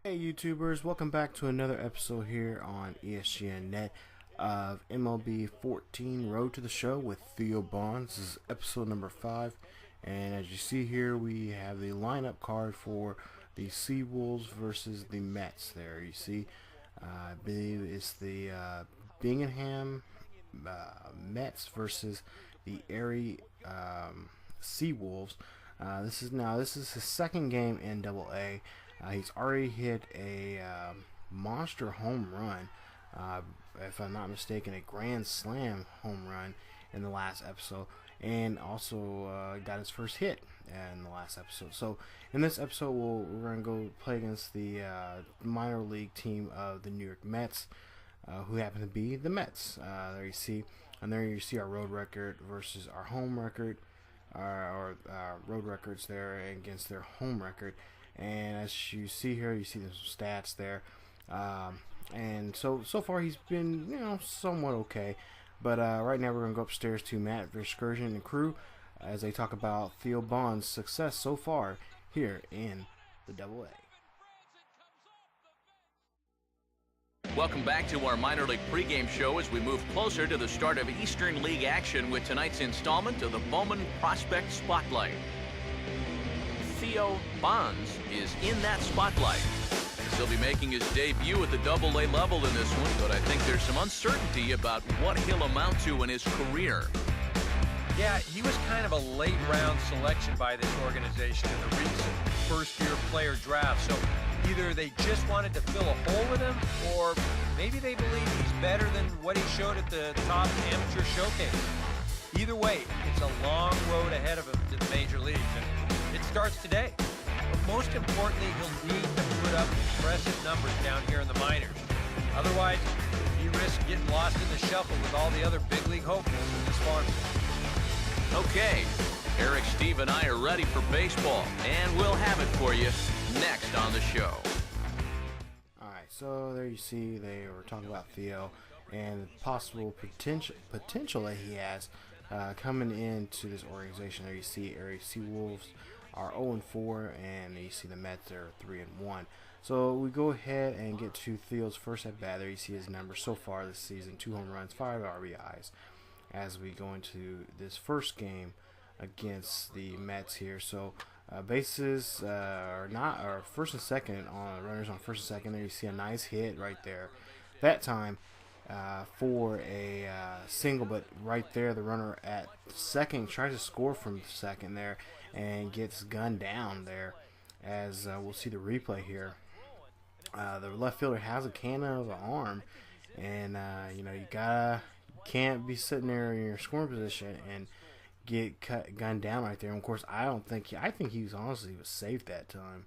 Hey YouTubers, welcome back to another episode here on ESGNet of MLB 14 Road to the Show with Theo Bonds. This is episode number 5, and as you see here, we have the lineup card for the Sea Wolves versus the Mets. There you see, I believe it's the Binghamton Mets versus the Erie Sea Wolves. This is his second game in Double A. He's already hit a monster home run, if I'm not mistaken, a grand slam home run in the last episode, and also got his first hit in the last episode. So in this episode, we're going to go play against the minor league team of the New York Mets, who happen to be the Mets. There you see, and there you see our road record versus our home record, our road records there against their home record. And as you see here, you see some stats there, and so far he's been somewhat okay. But right now we're gonna go upstairs to Matt Excursion and crew as they talk about Theo Bonds' success so far here in the Double A. Welcome back to our minor league pregame show as we move closer to the start of Eastern League action with tonight's installment of the Bowman Prospect Spotlight. Theo Bonds is in that spotlight. He'll be making his debut at the Double-A level in this one, but I think there's some uncertainty about what he'll amount to in his career. Yeah, he was kind of a late-round selection by this organization in the recent first-year player draft, so either they just wanted to fill a hole with him, or maybe they believe he's better than what he showed at the top amateur showcase. Either way, it's a long road ahead of him to the major leagues, and it starts today. But most importantly, he'll need to put up impressive numbers down here in the minors. Otherwise, he risks getting lost in the shuffle with all the other big league hopefuls in this farm system. Okay, Eric, Steve, and I are ready for baseball, and we'll have it for you next on the show. Alright, so there you see they were talking about Theo and the possible potential that he has coming into this organization. There you see Erie Sea Wolves are 0-4, and you see the Mets are 3-1. So we go ahead and get to Theo's first at bat. There you see his numbers so far this season: 2 home runs, 5 RBIs. As we go into this first game against the Mets here, so bases are first and second on runners on first and second. There you see a nice hit right there. That time for a single, but right there the runner at second tries to score from second there and gets gunned down there, as we'll see the replay here. The left fielder has a cannon of an arm, and you can't be sitting there in your scoring position and get gunned down right there. And of course, I think he was safe that time.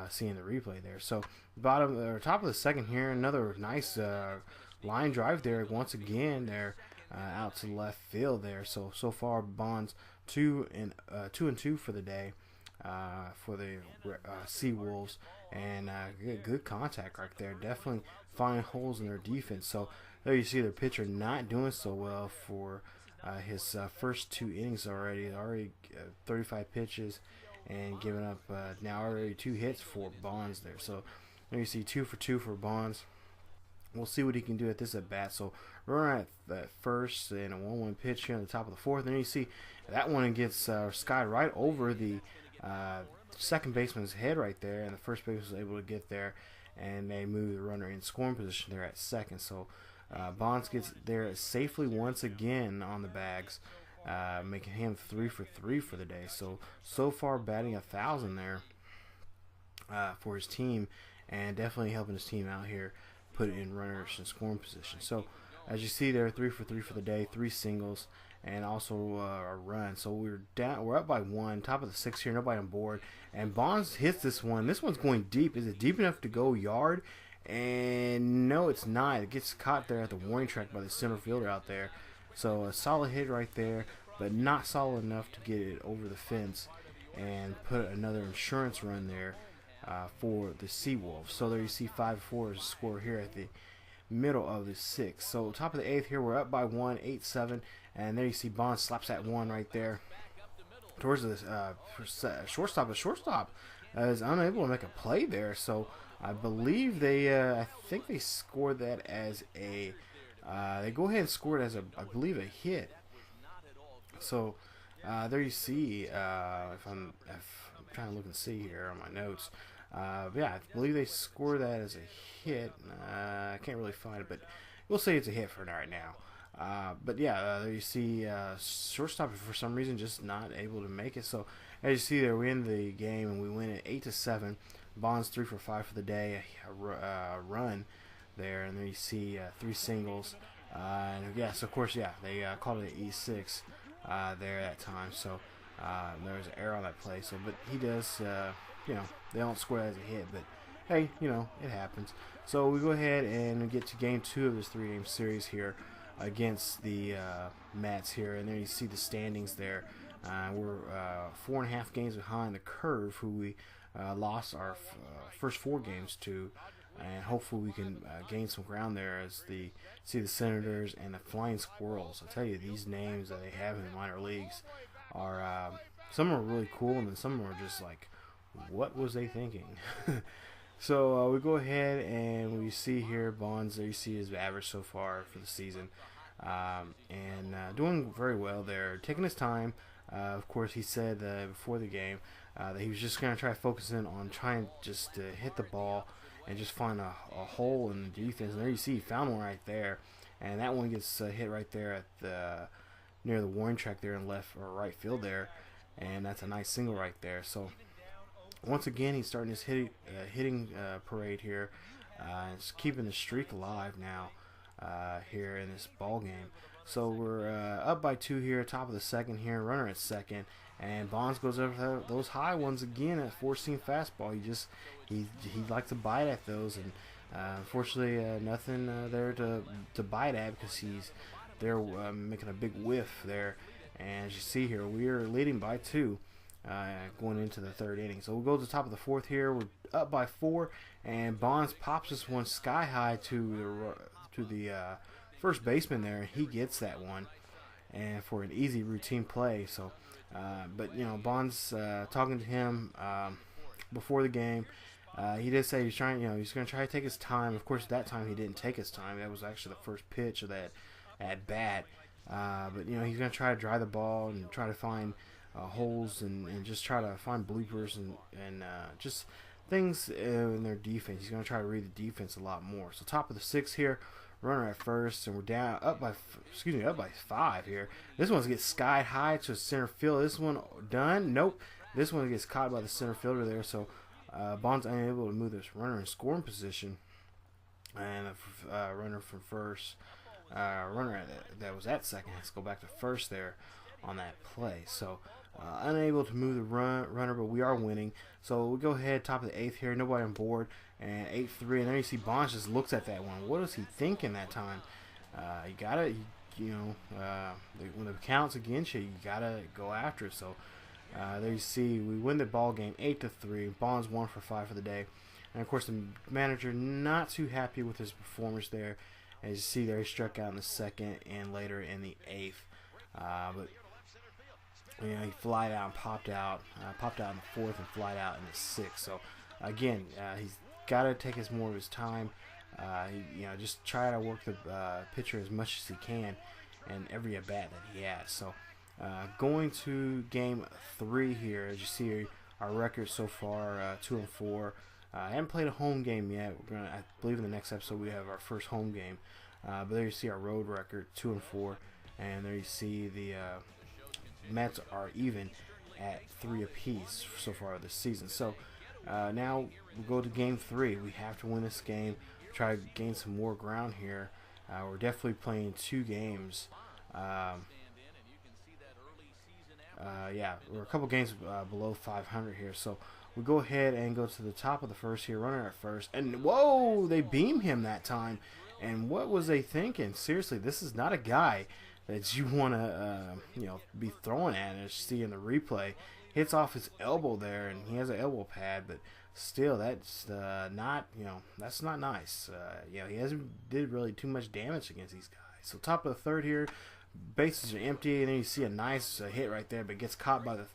Seeing the replay there, so top of the second here, another nice line drive there once again there out to left field there. So far Bonds 2-2 for the day for the Sea Wolves, and good contact right there. Definitely finding holes in their defense. So there you see their pitcher not doing so well for his first 2 innings already 35 pitches and giving up now already 2 hits for Bonds there. So there you see 2 for 2 for Bonds. We'll see what he can do at this at bat. So runner at first and a 1-1 pitch here on the top of the fourth. And then you see that one gets skied right over the second baseman's head right there, and the first baseman was able to get there, and they move the runner in scoring position there at second. So Bonds gets there safely once again on the bags, making him 3 for 3 for the day. So far batting 1,000 there for his team, and definitely helping his team out here, put it in runners in scoring position. So as you see there, 3 for 3 for the day, 3 singles, and also a run. So we're up by 1, top of the 6th here, nobody on board, and Bonds hits this one. This one's going deep. Is it deep enough to go yard? And no, it's not. It gets caught there at the warning track by the center fielder out there. So a solid hit right there, but not solid enough to get it over the fence and put another insurance run there for the Sea Wolves. So there you see 5-4 is the score here at the middle of the 6th. So top of the 8th here, we're up by 1, 8-7, and there you see Bonds slaps that one right there towards the shortstop. The shortstop is unable to make a play there. So I believe I think they scored that as a, they go ahead and scored as a, I believe, a hit. So there you see, if I'm trying to look and see here on my notes, yeah, I believe they scored that as a hit. I can't really find it, but we'll say it's a hit for right now. But yeah, there you see, shortstop for some reason just not able to make it. So as you see there, we end the game and we win it 8-7. Bonds 3 for 5 for the day, a run there, and there you see 3 singles. And yes, of course, yeah, they called it an E6 there at that time. So there was an error on that play. So, but he does, you know, they don't score as a hit, but hey, you know, it happens. So we go ahead and get to game 2 of this 3-game series here against the Mets here, and there you see the standings there. We're 4.5 games behind the Curve, who we lost our first 4 games to, and hopefully we can gain some ground there as see the Senators and the Flying Squirrels. I tell you, these names that they have in the minor leagues are some are really cool, and then some are just like, what was they thinking? So we go ahead and we see here Bonds. There you see his average so far for the season, and doing very well there, taking his time. Of course, he said before the game that he was just going to try focusing on trying just to hit the ball and just find a hole in the defense. And there you see he found one right there, and that one gets hit right there at the near the warning track there in left or right field there, and that's a nice single right there. So once again, he's starting his hitting parade here. It's keeping the streak alive now here in this ball game. So we're up by 2 here, top of the second here, runner at second, and Bonds goes over those high ones again at 4-seam fastball. He likes to bite at those, and unfortunately nothing there to bite at because they're making a big whiff there. And as you see here, we are leading by 2. Going into the 3rd inning. So we'll go to the top of the 4th here. We're up by 4, and Bonds pops this one sky high to the first baseman there. He gets that one, and for an easy routine play. So, but you know, Bonds talking to him before the game. He did say he's trying. You know, he's going to try to take his time. Of course, that time he didn't take his time. That was actually the first pitch of that at bat. But you know, he's going to try to dry the ball and try to find holes and just try to find bloopers and just things in their defense. He's going to try to read the defense a lot more. So top of the 6th here, runner at first, and we're up by 5 here. This one gets skied high to center field. This one done? Nope. This one gets caught by the center fielder there. So Bonds unable to move this runner in scoring position, and a runner from first, runner that was at second has to go back to first there on that play. So unable to move the runner, but we are winning. So we go ahead, top of the 8th here, nobody on board, and 8-3, and there you see Bonds just looks at that one. What is he thinking that time? You gotta, when the count's against you, you gotta go after it. So there you see we win the ball game 8-3. Bonds 1 for 5 for the day, and of course the manager not too happy with his performance there. As you see there, he struck out in the 2nd and later in the 8th, but you know, he flied out and popped out in the 4th and flied out in the 6th. So again, he's got to take more of his time. Just try to work the pitcher as much as he can and every at bat that he has. So going to game 3 here, as you see our record so far, 2-4. I haven't played a home game yet. I believe in the next episode we have our first home game. But there you see our road record, 2-4, and there you see the Mets are even at 3 apiece so far this season. So now we'll go to game 3. We have to win this game, try to gain some more ground here. We're definitely playing 2 games. We're a couple games below 500 here. So we go ahead and go to the top of the 1st here, runner at first, and whoa, they beam him that time. And what was they thinking? Seriously, this is not a guy that you want to, be throwing at. As you see in the replay, hits off his elbow there, and he has an elbow pad, but still, that's that's not nice. He hasn't did really too much damage against these guys. So top of the 3rd here, bases are empty, and then you see a nice hit right there, but gets caught by the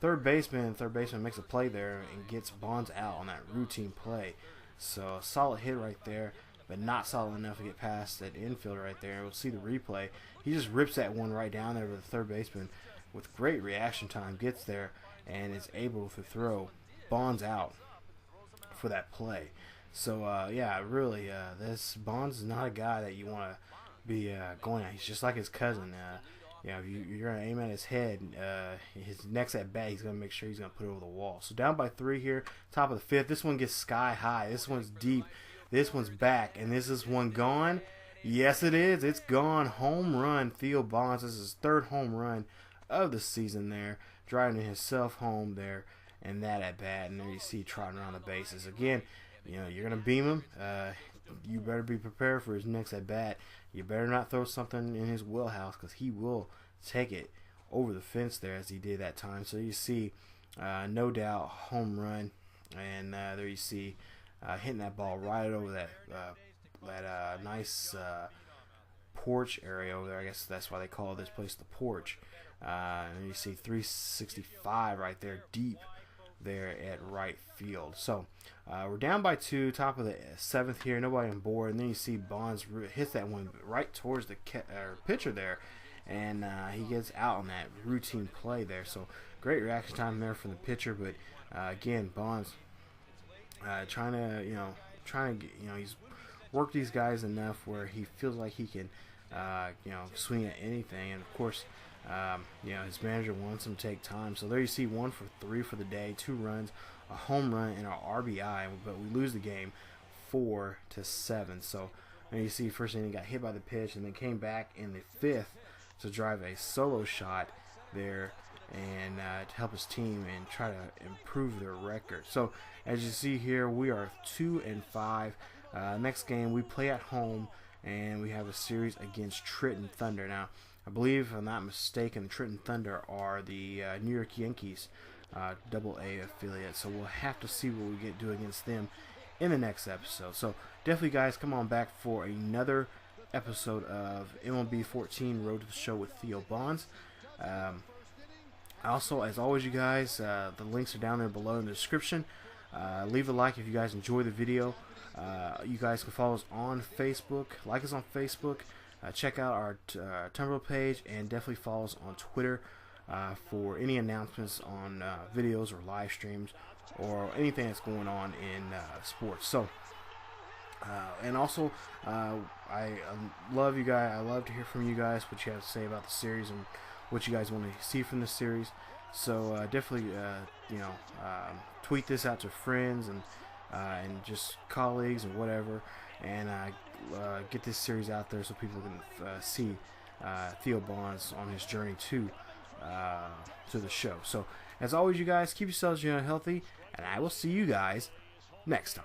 third baseman. Third baseman makes a play there and gets Bonds out on that routine play. So solid hit right there, but not solid enough to get past that infield right there. We'll see the replay. He just rips that one right down there with the third baseman with great reaction time, gets there, and is able to throw Bonds out for that play. So, yeah, really, this Bonds is not a guy that you want to be going at. He's just like his cousin. You know, if you're going to aim at his head, his next at bat, he's going to make sure he's going to put it over the wall. So down by 3 here, top of the 5th. This one gets sky high. This one's deep. This one's back. And this is one gone. Yes, it is. It's gone. Home run. Theo Bonds. This is his 3rd home run of the season there. Driving himself home there. And that at bat. And there you see trotting around the bases. Again, you know, you're going to beam him. You better be prepared for his next at bat. You better not throw something in his wheelhouse, because he will take it over the fence there as he did that time. So you see, no doubt, home run. And there you see hitting that ball right over that nice porch area over there. I guess that's why they call this place the porch. And you see 365 right there, deep there at right field. So we're down by 2, top of the 7th here, nobody on board, and then you see Bonds hits that one right towards the pitcher there, and he gets out on that routine play there. So great reaction time there from the pitcher, but again, Bonds trying to he's worked these guys enough where he feels like he can swing at anything, and of course his manager wants him to take time. So there you see 1 for 3 for the day, 2 runs, a home run, and an RBI, but we lose the game 4-7. So and you see first inning got hit by the pitch, and then came back in the 5th to drive a solo shot there and to help his team and try to improve their record. So as you see here, we are 2-5. Next game we play at home, and we have a series against Trenton Thunder. Now, I believe, if I'm not mistaken, the Trenton Thunder are the New York Yankees AA affiliate. So we'll have to see what we do against them in the next episode. So definitely, guys, come on back for another episode of MLB 14 Road to the Show with Theo Bonds. Also, as always, you guys, the links are down there below in the description. Leave a like if you guys enjoy the video. You guys can follow us on Facebook. Like us on Facebook. Check out our Tumblr page, and definitely follow us on Twitter for any announcements on videos or live streams or anything that's going on in sports. So, and also, I love you guys. I love to hear from you guys what you have to say about the series and what you guys want to see from the series. So definitely, tweet this out to friends and just colleagues and whatever, and get this series out there so people can see Theo Bonds on his journey to the show. So as always, you guys, keep yourselves healthy, and I will see you guys next time.